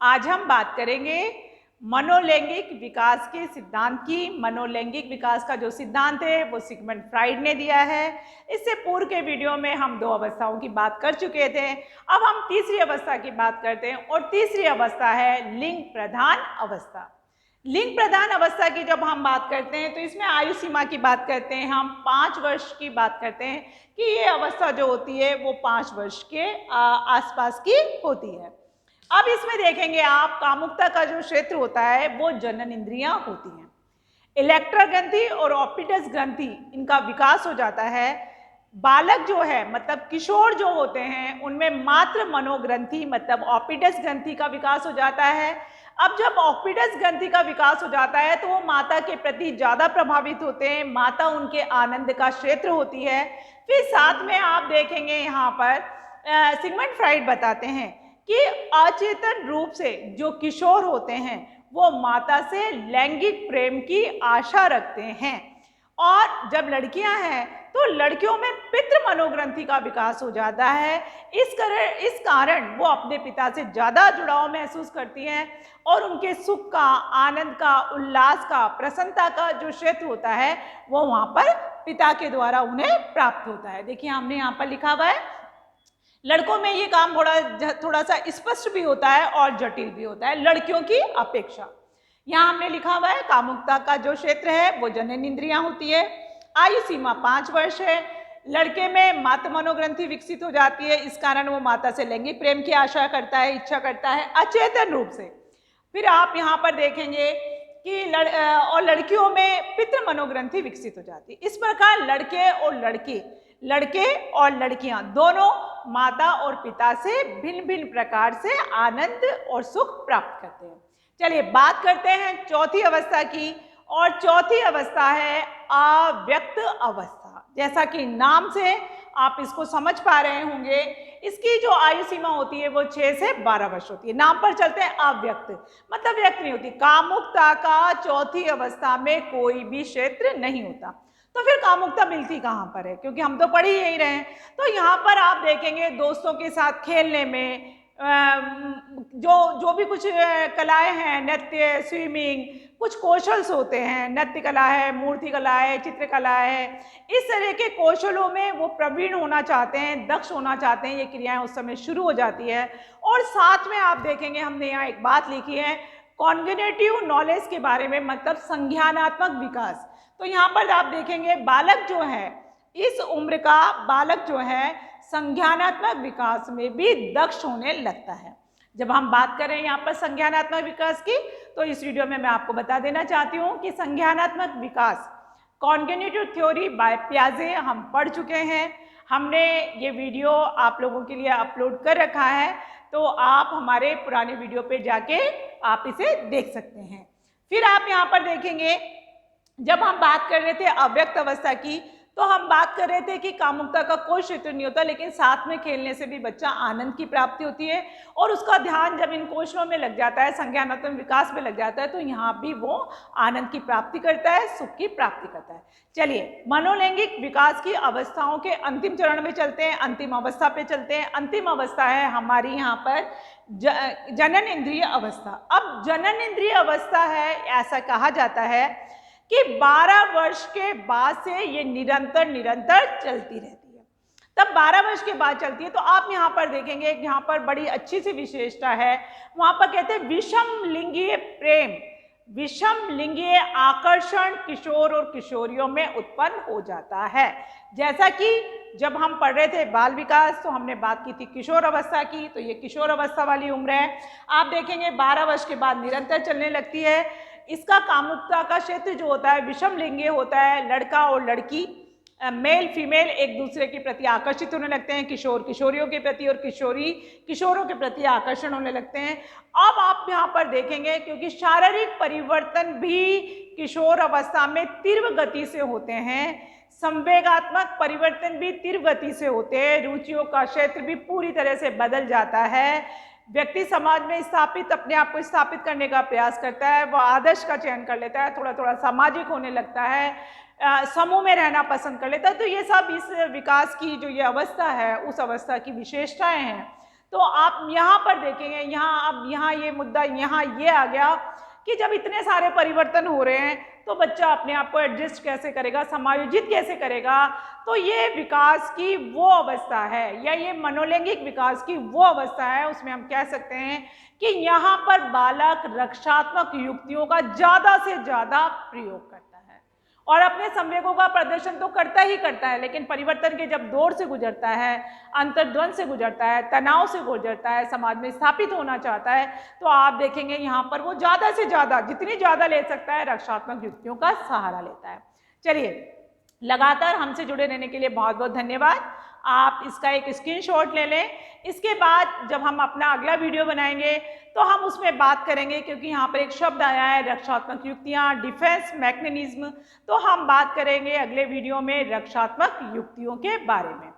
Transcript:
आज हम बात करेंगे मनोलैंगिक विकास के सिद्धांत की। मनोलैंगिक विकास का जो सिद्धांत है वो सिगमंड फ्राइड ने दिया है। इससे पूर्व के वीडियो में हम 2 अवस्थाओं की बात कर चुके थे। अब हम तीसरी अवस्था की बात करते हैं और तीसरी अवस्था है लिंग प्रधान अवस्था। लिंग प्रधान अवस्था की जब हम बात करते हैं तो इसमें आयु सीमा की बात करते हैं, हम 5 वर्ष की बात करते हैं कि ये अवस्था जो होती है वो 5 वर्ष के आसपास की होती है। अब इसमें देखेंगे आप, कामुकता का जो क्षेत्र होता है वो जनन इंद्रियां होती हैं। इलेक्ट्रा ग्रंथि और ऑप्टिटस ग्रंथि इनका विकास हो जाता है। बालक जो है मतलब किशोर जो होते हैं उनमें मात्र मनोग्रंथि मतलब ऑप्टिटस ग्रंथि का विकास हो जाता है। अब जब ऑप्टिटस ग्रंथि का विकास हो जाता है तो वो माता के प्रति ज़्यादा प्रभावित होते हैं, माता उनके आनंद का क्षेत्र होती है। फिर साथ में आप देखेंगे यहाँ पर सिगमंड फ्राइड बताते हैं कि अचेतन रूप से जो किशोर होते हैं वो माता से लैंगिक प्रेम की आशा रखते हैं, और जब लड़कियां हैं तो लड़कियों में पितृ मनोग्रंथि का विकास हो जाता है। इस कारण वो अपने पिता से ज़्यादा जुड़ाव महसूस करती हैं और उनके सुख का, आनंद का, उल्लास का, प्रसन्नता का जो क्षेत्र होता है वो वहाँ पर पिता के द्वारा उन्हें प्राप्त होता है। देखिए हमने यहाँ पर लिखा हुआ है, लड़कों में ये काम थोड़ा सा स्पष्ट भी होता है और जटिल भी होता है लड़कियों की अपेक्षा। यहाँ हमने लिखा हुआ है कामुकता का जो क्षेत्र है वो जनन इंद्रियां होती है। आयु सीमा 5 वर्ष है। लड़के में मातृ मनोग्रंथि विकसित हो जाती है, इस कारण वो माता से लैंगिक प्रेम की आशा करता है, इच्छा करता है अचेतन रूप से। फिर आप यहाँ पर देखेंगे कि लड़कियों में पितृ मनोग्रंथि विकसित हो जाती है। इस प्रकार लड़के और लड़कियां दोनों माता और पिता से भिन्न भिन्न प्रकार से आनंद और सुख प्राप्त करते हैं। चलिए बात करते हैं चौथी अवस्था की, और चौथी अवस्था है अव्यक्त अवस्था। जैसा कि नाम से आप इसको समझ पा रहे होंगे, इसकी जो आयु सीमा होती है वो 6 से 12 वर्ष होती है। नाम पर चलते हैं अव्यक्त, मतलब व्यक्त नहीं होती। कामुकता का चौथी अवस्था में कोई भी क्षेत्र नहीं होता, तो फिर कामुकता मिलती कहाँ पर है, क्योंकि हम तो पढ़ ही यही रहे हैं। तो यहाँ पर आप देखेंगे दोस्तों के साथ खेलने में जो भी कुछ कलाएं हैं, नृत्य, स्विमिंग, कुछ कौशल्स होते हैं, नृत्य कला है, मूर्ति कला है, चित्रकला है, इस तरह के कौशलों में वो प्रवीण होना चाहते हैं, दक्ष होना चाहते हैं। ये क्रियाएं उस समय शुरू हो जाती है। और साथ में आप देखेंगे हमने यहाँ एक बात लिखी है कॉग्निटिव नॉलेज के बारे में, मतलब संज्ञानात्मक विकास। तो यहाँ पर आप देखेंगे बालक जो है, इस उम्र का बालक जो है संज्ञानात्मक विकास में भी दक्ष होने लगता है। जब हम बात करें यहाँ पर संज्ञानात्मक विकास की, तो इस वीडियो में मैं आपको बता देना चाहती हूँ कि संज्ञानात्मक विकास कॉग्निटिव थ्योरी बाय पियाजे हम पढ़ चुके हैं। हमने ये वीडियो आप लोगों के लिए अपलोड कर रखा है, तो आप हमारे पुराने वीडियो पे जाके आप इसे देख सकते हैं। फिर आप यहाँ पर देखेंगे, जब हम बात कर रहे थे अव्यक्त अवस्था की, तो हम बात कर रहे थे कि कामुकता का कोई क्षेत्र नहीं होता, लेकिन साथ में खेलने से भी बच्चा आनंद की प्राप्ति होती है और उसका ध्यान जब इन कौशलों में लग जाता है, संज्ञानात्मक विकास में लग जाता है, तो यहाँ भी वो आनंद की प्राप्ति करता है, सुख की प्राप्ति करता है। चलिए मनोलैंगिक विकास की अवस्थाओं के अंतिम चरण में चलते हैं, अंतिम अवस्था पे चलते हैं। अंतिम अवस्था है हमारी यहाँ पर जनन इंद्रिय अवस्था। अब जनन इंद्रिय अवस्था है, ऐसा कहा जाता है कि 12 वर्ष के बाद से ये निरंतर चलती रहती है। तब 12 वर्ष के बाद चलती है। तो आप यहाँ पर देखेंगे, यहाँ पर बड़ी अच्छी सी विशेषता है, वहाँ पर कहते हैं विषम लिंगीय प्रेम, विषम लिंगीय आकर्षण किशोर और किशोरियों में उत्पन्न हो जाता है। जैसा कि जब हम पढ़ रहे थे बाल विकास, तो हमने बात की थी किशोर अवस्था की, तो ये किशोर अवस्था वाली उम्र है। आप देखेंगे 12 वर्ष के बाद निरंतर चलने लगती है। इसका कामुकता का क्षेत्र जो होता है विषम लिंगीय होता है, लड़का और लड़की, मेल फीमेल एक दूसरे के प्रति आकर्षित होने लगते हैं, किशोर किशोरियों के प्रति और किशोरी किशोरों के प्रति आकर्षण होने लगते हैं। अब आप यहाँ पर देखेंगे, क्योंकि शारीरिक परिवर्तन भी किशोर अवस्था में तीव्र गति से होते हैं, संवेगात्मक परिवर्तन भी तीव्र गति से होते हैं, रुचियों का क्षेत्र भी पूरी तरह से बदल जाता है। व्यक्ति समाज में अपने आप को स्थापित करने का प्रयास करता है, वह आदर्श का चयन कर लेता है, थोड़ा थोड़ा सामाजिक होने लगता है, समूह में रहना पसंद कर लेता है। तो ये सब इस विकास की जो ये अवस्था है उस अवस्था की विशेषताएं हैं। तो आप यहाँ पर देखेंगे, यहाँ अब यहाँ ये मुद्दा यहाँ ये आ गया कि जब इतने सारे परिवर्तन हो रहे हैं तो बच्चा अपने आप को एडजस्ट कैसे करेगा, समायोजित कैसे करेगा। तो ये विकास की वो अवस्था है या ये मनोलैंगिक विकास की वो अवस्था है, उसमें हम कह सकते हैं कि यहाँ पर बालक रक्षात्मक युक्तियों का ज़्यादा से ज़्यादा प्रयोग करता है और अपने संवेगों का प्रदर्शन तो करता ही करता है, लेकिन परिवर्तन के जब दौर से गुजरता है, अंतर्द्वंद से गुजरता है, तनाव से गुजरता है, समाज में स्थापित होना चाहता है, तो आप देखेंगे यहाँ पर वो ज़्यादा से ज़्यादा जितनी ज़्यादा ले सकता है रक्षात्मक युक्तियों का सहारा लेता है। चलिए, लगातार हमसे जुड़े रहने के लिए बहुत बहुत धन्यवाद। आप इसका एक स्क्रीनशॉट ले लें। इसके बाद जब हम अपना अगला वीडियो बनाएंगे तो हम उसमें बात करेंगे, क्योंकि यहाँ पर एक शब्द आया है रक्षात्मक युक्तियाँ, डिफेंस मैकेनिज्म, तो हम बात करेंगे अगले वीडियो में रक्षात्मक युक्तियों के बारे में।